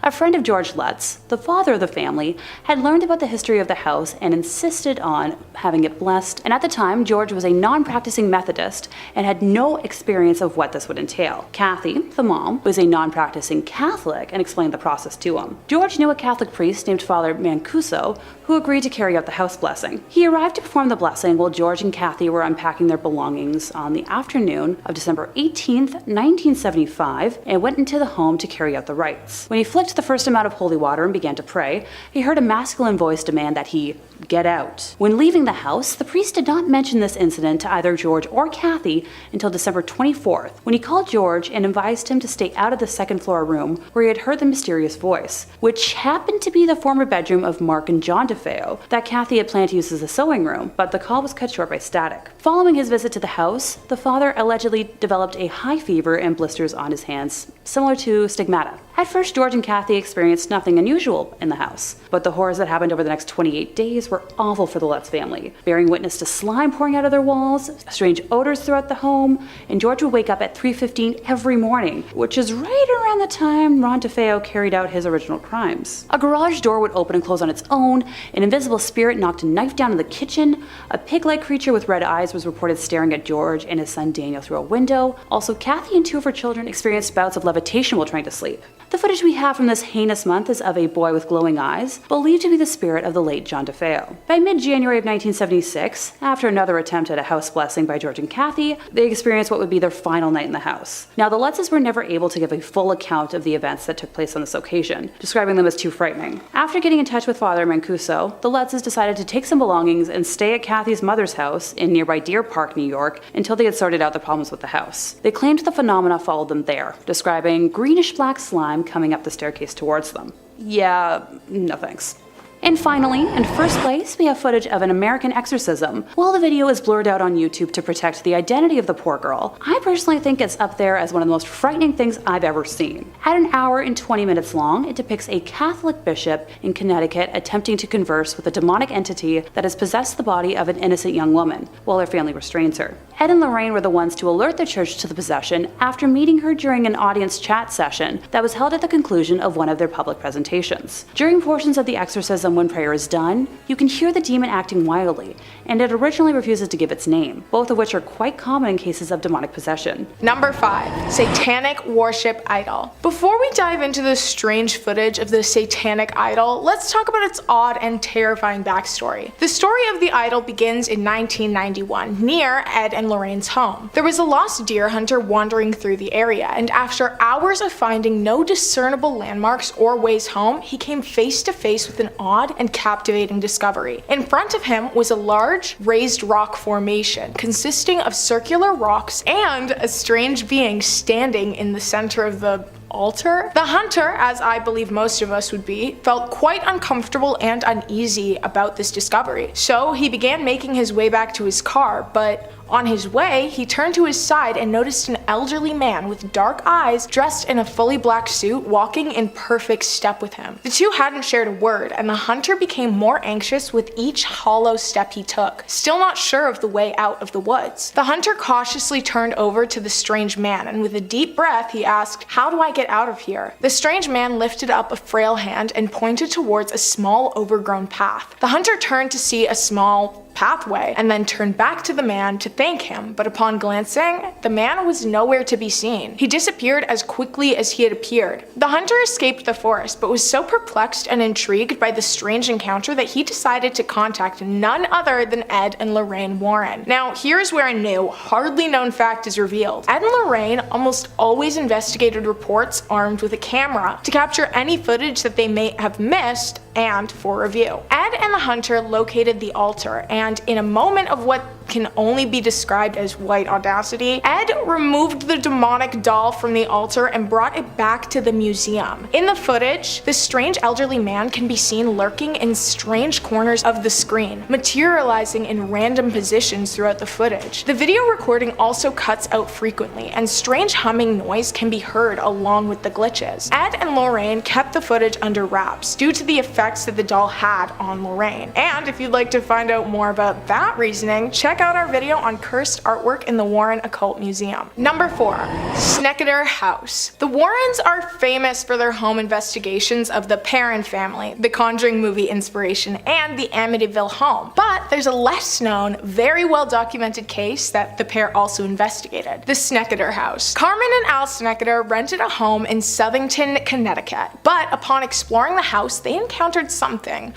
A friend of George Lutz, the father of the family, had learned about the history of the house and insisted on having it blessed, and at the time, George was a non-practicing Methodist and had no experience of what this would entail. Kathy, the mom, was a non-practicing Catholic and explained the process to him. George knew a Catholic priest named Father Mancuso who agreed to carry out the house blessing. He arrived to perform the blessing while George and Kathy were unpacking their belongings on the afternoon of December 18th, 1975, and went into the home to carry out the rites. When he flicked the first amount of holy water and began to pray, he heard a masculine voice demand that he get out. When leaving the house, the priest did not mention this incident to either George or Kathy until December 24th, when he called George and advised him to stay out of the second-floor room where he had heard the mysterious voice, which happened to be the former bedroom of Mark and John DeFeo that Kathy had planned to use as a sewing room, but the call was cut short by static. Following his visit to the house, the father allegedly developed a high fever and blisters on his hands, similar to stigmata. At first, George and Kathy experienced nothing unusual in the house, but the horrors that happened over the next 28 days days were awful for the Lutz family, bearing witness to slime pouring out of their walls, strange odors throughout the home, and George would wake up at 3:15 every morning, which is right around the time Ron DeFeo carried out his original crimes. A garage door would open and close on its own, an invisible spirit knocked a knife down in the kitchen, a pig-like creature with red eyes was reported staring at George and his son Daniel through a window. Also, Kathy and two of her children experienced bouts of levitation while trying to sleep. The footage we have from this heinous month is of a boy with glowing eyes, believed to be the spirit of the late John DeFeo. By mid-January of 1976, after another attempt at a house blessing by George and Kathy, they experienced what would be their final night in the house. Now, the Lutzes were never able to give a full account of the events that took place on this occasion, describing them as too frightening. After getting in touch with Father Mancuso, the Lutzes decided to take some belongings and stay at Kathy's mother's house in nearby Deer Park, New York, until they had sorted out the problems with the house. They claimed the phenomena followed them there, describing greenish-black slime coming up the staircase towards them. Yeah, no thanks. And finally, in first place, we have footage of an American exorcism. While the video is blurred out on YouTube to protect the identity of the poor girl, I personally think it's up there as one of the most frightening things I've ever seen. At an hour and 20 minutes long, it depicts a Catholic bishop in Connecticut attempting to converse with a demonic entity that has possessed the body of an innocent young woman, while her family restrains her. Ed and Lorraine were the ones to alert the church to the possession after meeting her during an audience chat session that was held at the conclusion of one of their public presentations. During portions of the exorcism when prayer is done, you can hear the demon acting wildly, and it originally refuses to give its name, both of which are quite common in cases of demonic possession. Number 5. Satanic Worship Idol. Before we dive into the strange footage of the satanic idol, let's talk about its odd and terrifying backstory. The story of the idol begins in 1991, near Ed and Lorraine's home. There was a lost deer hunter wandering through the area, and after hours of finding no discernible landmarks or ways home, he came face to face with an odd and captivating discovery. In front of him was a large raised rock formation consisting of circular rocks and a strange being standing in the center of the altar. The hunter, as I believe most of us would be, felt quite uncomfortable and uneasy about this discovery. So he began making his way back to his car, but on his way, he turned to his side and noticed an elderly man with dark eyes dressed in a fully black suit walking in perfect step with him. The two hadn't shared a word, and the hunter became more anxious with each hollow step he took, still not sure of the way out of the woods. The hunter cautiously turned over to the strange man, and with a deep breath he asked, "How do I get out of here?" The strange man lifted up a frail hand and pointed towards a small overgrown path. The hunter turned to see a small pathway and then turned back to the man to thank him, but upon glancing, the man was nowhere to be seen. He disappeared as quickly as he had appeared. The hunter escaped the forest, but was so perplexed and intrigued by the strange encounter that he decided to contact none other than Ed and Lorraine Warren. Now, here's where a new, hardly known fact is revealed. Ed and Lorraine almost always investigated reports armed with a camera to capture any footage that they may have missed and for review. Ed and the hunter located the altar, and in a moment of what can only be described as white audacity, Ed removed the demonic doll from the altar and brought it back to the museum. In the footage, the strange elderly man can be seen lurking in strange corners of the screen, materializing in random positions throughout the footage. The video recording also cuts out frequently, and strange humming noise can be heard along with the glitches. Ed and Lorraine kept the footage under wraps due to the effects that the doll had on Lorraine. And if you'd like to find out more about that reasoning, check out our video on cursed artwork in the Warren Occult Museum. Number 4. Snedeker House. The Warrens are famous for their home investigations of the Perron family, the Conjuring movie inspiration, and the Amityville home. But there's a less known, very well documented case that the pair also investigated, the Snedeker House. Carmen and Al Snedeker rented a home in Southington, Connecticut, but upon exploring the house, they encountered something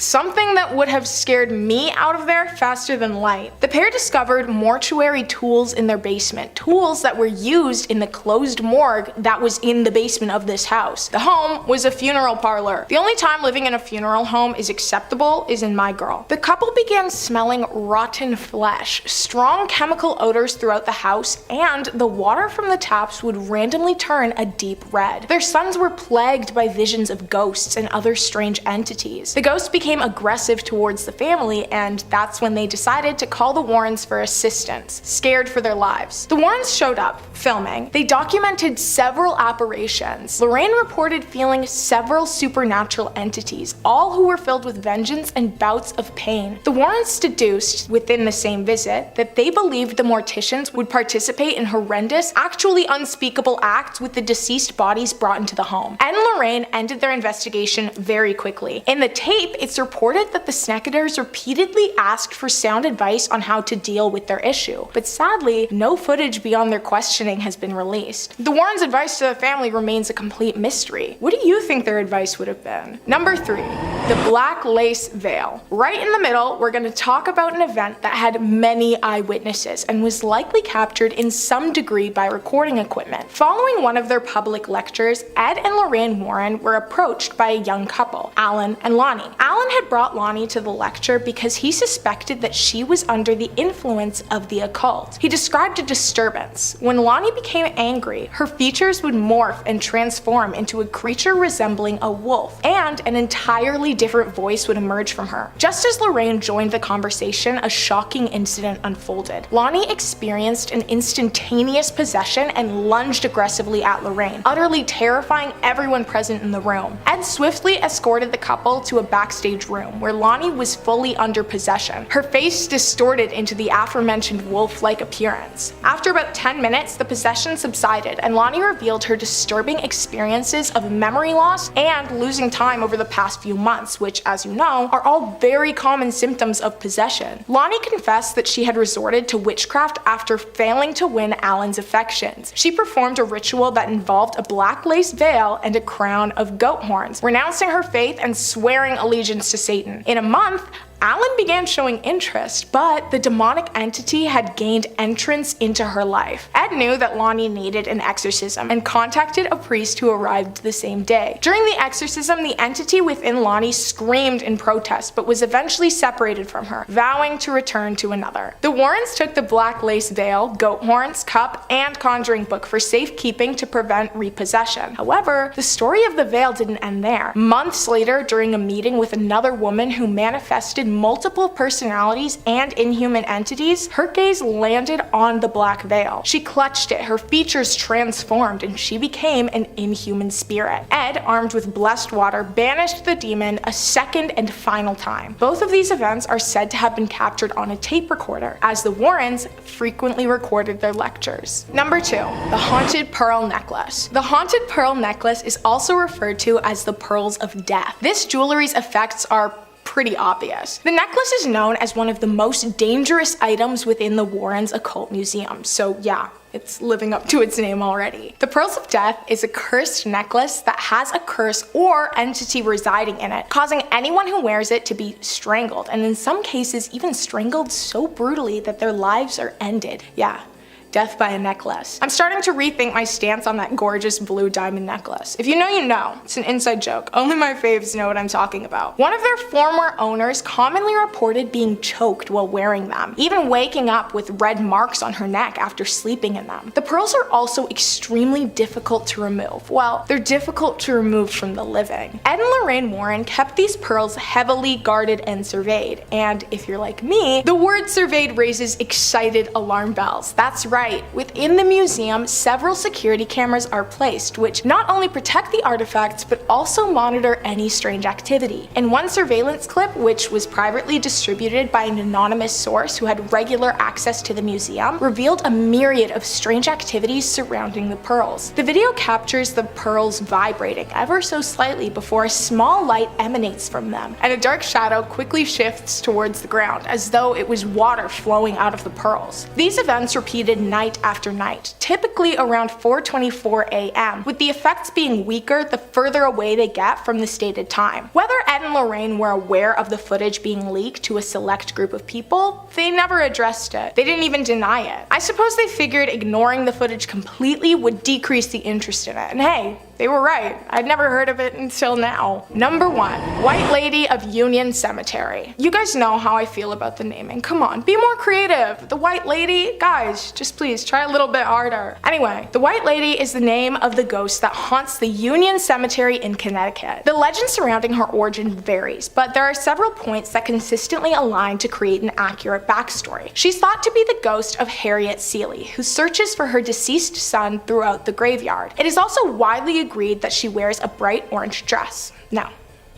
that would have scared me out of there faster than light. The pair discovered mortuary tools in their basement, tools that were used in the closed morgue that was in the basement of this house. The home was a funeral parlor. The only time living in a funeral home is acceptable is in My Girl. The couple began smelling rotten flesh, strong chemical odors throughout the house, and the water from the taps would randomly turn a deep red. Their sons were plagued by visions of ghosts and other strange entities. The ghosts became aggressive towards the family, and that's when they decided to call the Warrens Warrens for assistance, scared for their lives. The Warrens showed up, filming. They documented several apparitions. Lorraine reported feeling several supernatural entities, all who were filled with vengeance and bouts of pain. The Warrens deduced, within the same visit, that they believed the morticians would participate in horrendous, actually unspeakable acts with the deceased bodies brought into the home. Ed and Lorraine ended their investigation very quickly. In the tape, it's reported that the Snedekers repeatedly asked for sound advice on how to deal with their issue, but sadly, no footage beyond their questioning has been released. The Warrens' advice to the family remains a complete mystery. What do you think their advice would have been? Number 3, the black lace veil. Right in the middle, we're going to talk about an event that had many eyewitnesses and was likely captured in some degree by recording equipment. Following one of their public lectures, Ed and Lorraine Warren were approached by a young couple, Alan and Lonnie. Alan had brought Lonnie to the lecture because he suspected that she was under the influence of the occult. He described a disturbance. When Lonnie became angry, her features would morph and transform into a creature resembling a wolf, and an entirely different voice would emerge from her. Just as Lorraine joined the conversation, a shocking incident unfolded. Lonnie experienced an instantaneous possession and lunged aggressively at Lorraine, utterly terrifying everyone present in the room. Ed swiftly escorted the couple to a backstage room where Lonnie was fully under possession, her face distorted into the aforementioned wolf-like appearance. After about 10 minutes, the possession subsided and Lonnie revealed her disturbing experiences of memory loss and losing time over the past few months, which, as you know, are all very common symptoms of possession. Lonnie confessed that she had resorted to witchcraft after failing to win Alan's affections. She performed a ritual that involved a black lace veil and a crown of goat horns, renouncing her faith and swearing allegiance to Satan. In a month, Alan began showing interest, but the demonic entity had gained entrance into her life. Ed knew that Lonnie needed an exorcism and contacted a priest who arrived the same day. During the exorcism, the entity within Lonnie screamed in protest, but was eventually separated from her, vowing to return to another. The Warrens took the black lace veil, goat horns, cup, and conjuring book for safekeeping to prevent repossession. However, the story of the veil didn't end there. Months later, during a meeting with another woman who manifested multiple personalities and inhuman entities, her gaze landed on the black veil. She clutched it, her features transformed, and she became an inhuman spirit. Ed, armed with blessed water, banished the demon a second and final time. Both of these events are said to have been captured on a tape recorder, as the Warrens frequently recorded their lectures. Number 2, the haunted pearl necklace. The haunted pearl necklace is also referred to as the pearls of death. This jewelry's effects are pretty obvious. The necklace is known as one of the most dangerous items within the Warrens Occult Museum, so yeah, it's living up to its name already. The Pearls of Death is a cursed necklace that has a curse or entity residing in it, causing anyone who wears it to be strangled, and in some cases even strangled so brutally that their lives are ended. Yeah. Death by a necklace. I'm starting to rethink my stance on that gorgeous blue diamond necklace. If you know, you know. It's an inside joke. Only my faves know what I'm talking about. One of their former owners commonly reported being choked while wearing them, even waking up with red marks on her neck after sleeping in them. The pearls are also extremely difficult to remove. Well, they're difficult to remove from the living. Ed and Lorraine Warren kept these pearls heavily guarded and surveyed, and if you're like me, the word surveyed raises excited alarm bells. That's right. Within the museum, several security cameras are placed, which not only protect the artifacts, but also monitor any strange activity. In one surveillance clip, which was privately distributed by an anonymous source who had regular access to the museum, revealed a myriad of strange activities surrounding the pearls. The video captures the pearls vibrating ever so slightly before a small light emanates from them, and a dark shadow quickly shifts towards the ground, as though it was water flowing out of the pearls. These events repeated night after night, typically around 4:24 a.m., with the effects being weaker the further away they get from the stated time. Whether Ed and Lorraine were aware of the footage being leaked to a select group of people, they never addressed it. They didn't even deny it. I suppose they figured ignoring the footage completely would decrease the interest in it, and hey, they were right. I'd never heard of it until now. Number 1, White Lady of Union Cemetery. You guys know how I feel about the naming. Come on, be more creative. The White Lady, guys, just please try a little bit harder. Anyway, the White Lady is the name of the ghost that haunts the Union Cemetery in Connecticut. The legend surrounding her origin varies, but there are several points that consistently align to create an accurate backstory. She's thought to be the ghost of Harriet Seeley, who searches for her deceased son throughout the graveyard. It is also widely agreed that she wears a bright orange dress. Now,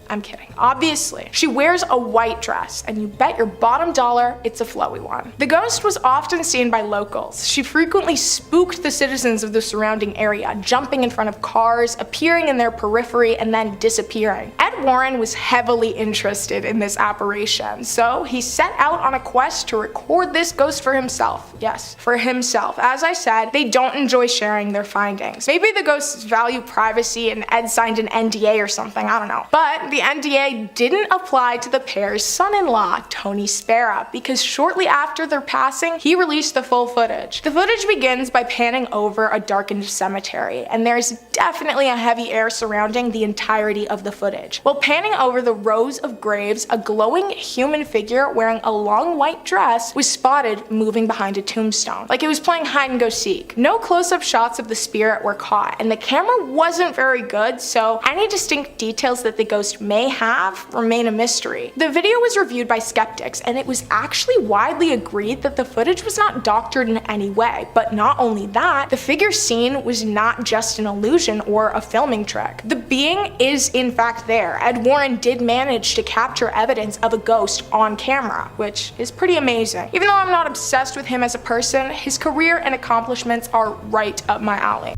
I'm kidding. Obviously, she wears a white dress, and you bet your bottom dollar it's a flowy one. The ghost was often seen by locals. She frequently spooked the citizens of the surrounding area, jumping in front of cars, appearing in their periphery, and then disappearing. Ed Warren was heavily interested in this apparition, so he set out on a quest to record this ghost for himself. Yes, for himself. As I said, they don't enjoy sharing their findings. Maybe the ghosts value privacy and Ed signed an NDA or something, I don't know. But the NDA didn't apply to the pair's son-in-law, Tony Spera, because shortly after their passing, he released the full footage. The footage begins by panning over a darkened cemetery, and there's definitely a heavy air surrounding the entirety of the footage. While panning over the rows of graves, a glowing human figure wearing a long white dress was spotted moving behind a tombstone, like it was playing hide and go seek. No close-up shots of the spirit were caught, and the camera wasn't very good, so any distinct details that the ghost may have remain a mystery. The video was reviewed by skeptics, and it was actually widely agreed that the footage was not doctored in any way. But not only that, the figure seen was not just an illusion or a filming trick. The being is in fact there. Ed Warren did manage to capture evidence of a ghost on camera, which is pretty amazing. Even though I'm not obsessed with him as a person, his career and accomplishments are right up my alley.